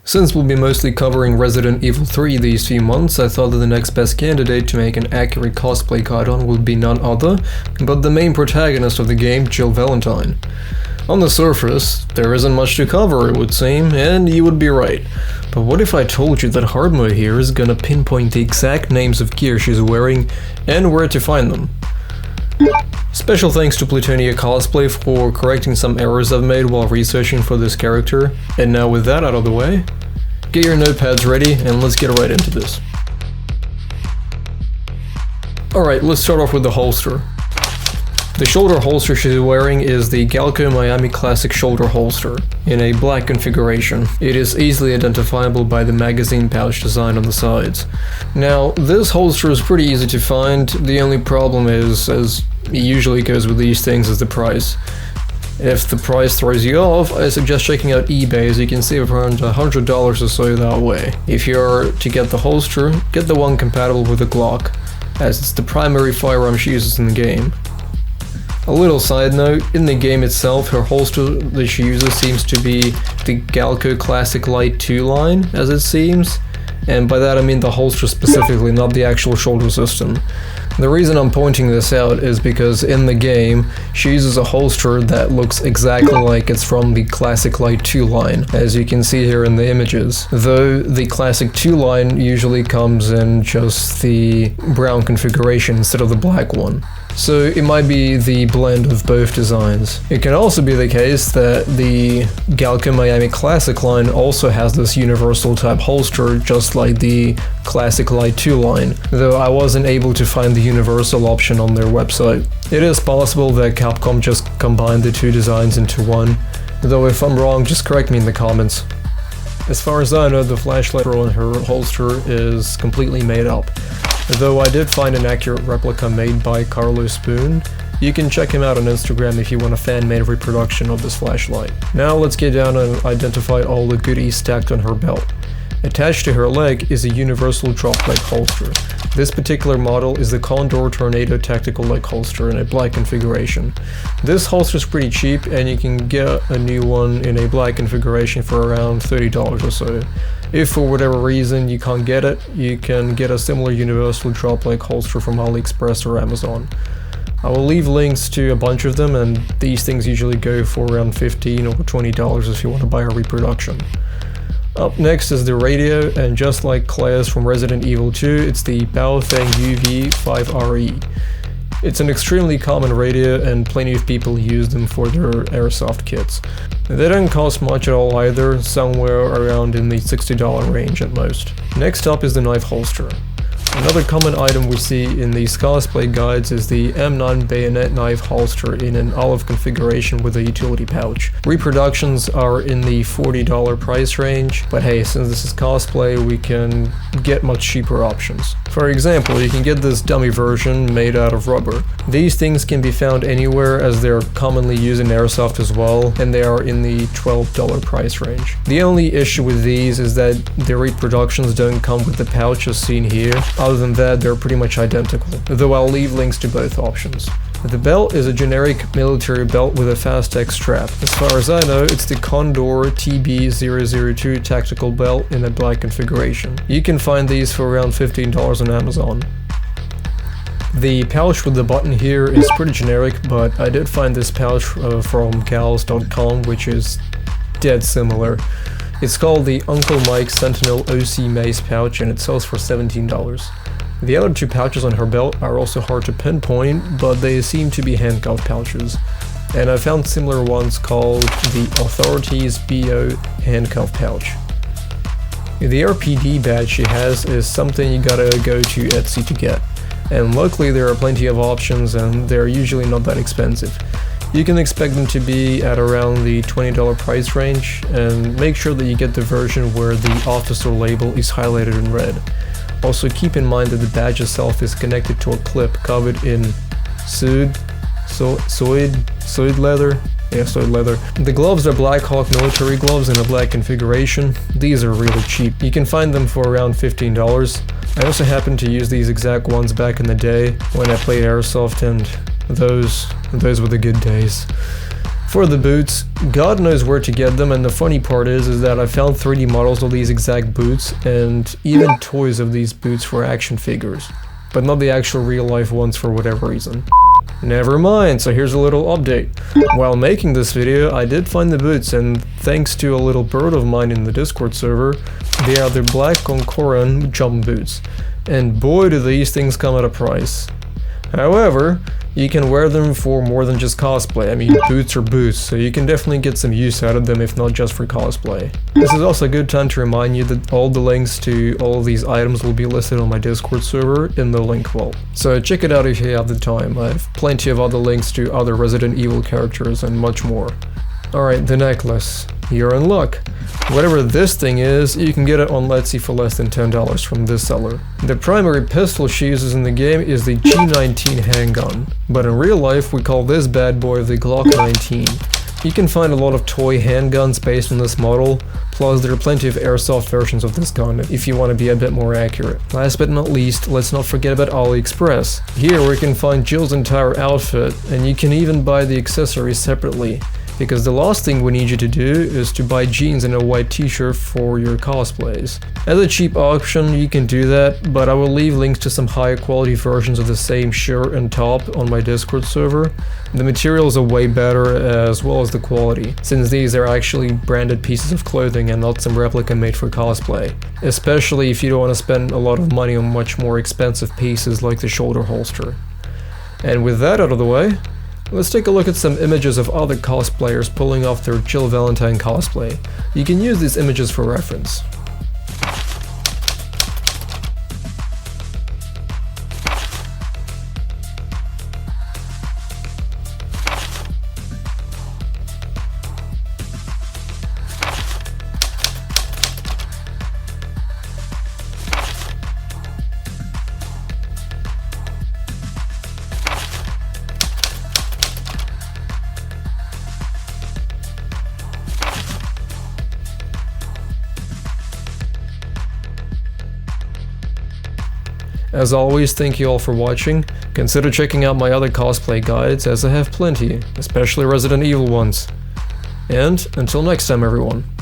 Since we'll be mostly covering Resident Evil 3 these few months, I thought that the next best candidate to make an accurate cosplay guide on would be none other but the main protagonist of the game, Jill Valentine. On the surface, there isn't much to cover, it would seem, and you would be right. But what if I told you that hard mode here is gonna pinpoint the exact names of gear she's wearing and where to find them? Special thanks to Plutonia Cosplay for correcting some errors I've made while researching for this character. And now with that out of the way, get your notepads ready and let's get right into this. Alright, let's start off with the holster. The shoulder holster she's wearing is the Galco Miami Classic shoulder holster in a black configuration. It is easily identifiable by the magazine pouch design on the sides. Now, this holster is pretty easy to find. The only problem is, as it usually goes with these things, is the price. If the price throws you off, I suggest checking out eBay, as you can save around $100 or so that way. If you're to get the holster, get the one compatible with the Glock, as it's the primary firearm she uses in the game. A little side note, in the game itself, her holster that she uses seems to be the Galco Classic Light 2 line, as it seems. And by that I mean the holster specifically, not the actual shoulder system. The reason I'm pointing this out is because in the game, she uses a holster that looks exactly like it's from the Classic Light 2 line, as you can see here in the images. Though the Classic 2 line usually comes in just the brown configuration instead of the black one. So it might be the blend of both designs. It can also be the case that the Galco Miami Classic line also has this universal type holster just like the Classic Light 2 line, though I wasn't able to find the universal option on their website. It is possible that Capcom just combined the two designs into one, though if I'm wrong, just correct me in the comments. As far as I know, the flashlight on her holster is completely made up. Though I did find an accurate replica made by Carlos Spoon. You can check him out on Instagram if you want a fan-made reproduction of this flashlight. Now let's get down and identify all the goodies stacked on her belt. Attached to her leg is a universal drop leg holster. This particular model is the Condor Tornado Tactical Leg Holster in a black configuration. This holster is pretty cheap and you can get a new one in a black configuration for around $30 or so. If for whatever reason you can't get it, you can get a similar universal drop leg holster from AliExpress or Amazon. I will leave links to a bunch of them, and these things usually go for around $15 or $20 if you want to buy a reproduction. Up next is the radio, and just like Claire's from Resident Evil 2, it's the Baofeng UV5RE. It's an extremely common radio and plenty of people use them for their airsoft kits. They don't cost much at all either, somewhere around in the $60 range at most. Next up is the knife holster. Another common item we see in these cosplay guides is the M9 bayonet knife holster in an olive configuration with a utility pouch. Reproductions are in the $40 price range, but hey, since this is cosplay, we can get much cheaper options. For example, you can get this dummy version made out of rubber. These things can be found anywhere as they're commonly used in airsoft as well, and they are in the $12 price range. The only issue with these is that the reproductions don't come with the pouch as seen here. Other than that, they're pretty much identical, though I'll leave links to both options. The belt is a generic military belt with a Fast-X strap. As far as I know, it's the Condor TB002 tactical belt in a black configuration. You can find these for around $15 on Amazon. The pouch with the button here is pretty generic, but I did find this pouch from gals.com, which is dead similar. It's called the Uncle Mike Sentinel OC Mace pouch and it sells for $17. The other two pouches on her belt are also hard to pinpoint, but they seem to be handcuff pouches. And I found similar ones called the Authorities BO handcuff pouch. The RPD badge she has is something you gotta go to Etsy to get. And luckily there are plenty of options and they're usually not that expensive. You can expect them to be at around the $20 price range, and make sure that you get the version where the officer label is highlighted in red. Also keep in mind that the badge itself is connected to a clip covered in soid leather. Yeah, soid leather. The gloves are Black Hawk military gloves in a black configuration. These are really cheap. You can find them for around $15. I also happened to use these exact ones back in the day when I played airsoft, and those were the good days. For the boots, God knows where to get them, and the funny part is that I found 3D models of these exact boots and even toys of these boots for action figures, but not the actual real life ones for whatever reason. Never mind, so here's a little update. While making this video, I did find the boots, and thanks to a little bird of mine in the Discord server, they are the black Concoran jump boots, and boy do these things come at a price. However, you can wear them for more than just cosplay. I mean, boots are boots, so you can definitely get some use out of them if not just for cosplay. This is also a good time to remind you that all the links to all of these items will be listed on my Discord server in the link vault. So check it out if you have the time. I have plenty of other links to other Resident Evil characters and much more. Alright, the necklace. You're in luck. Whatever this thing is, you can get it on Etsy for less than $10 from this seller. The primary pistol she uses in the game is the G19 handgun, but in real life we call this bad boy the Glock 19. You can find a lot of toy handguns based on this model, plus there are plenty of airsoft versions of this gun if you want to be a bit more accurate. Last but not least, let's not forget about AliExpress. Here we can find Jill's entire outfit, and you can even buy the accessories separately. Because the last thing we need you to do is to buy jeans and a white t-shirt for your cosplays. As a cheap option, you can do that, but I will leave links to some higher quality versions of the same shirt and top on my Discord server. The materials are way better as well as the quality, since these are actually branded pieces of clothing and not some replica made for cosplay. Especially if you don't want to spend a lot of money on much more expensive pieces like the shoulder holster. And with that out of the way, let's take a look at some images of other cosplayers pulling off their Jill Valentine cosplay. You can use these images for reference. As always, thank you all for watching. Consider checking out my other cosplay guides, as I have plenty, especially Resident Evil ones. And until next time, everyone.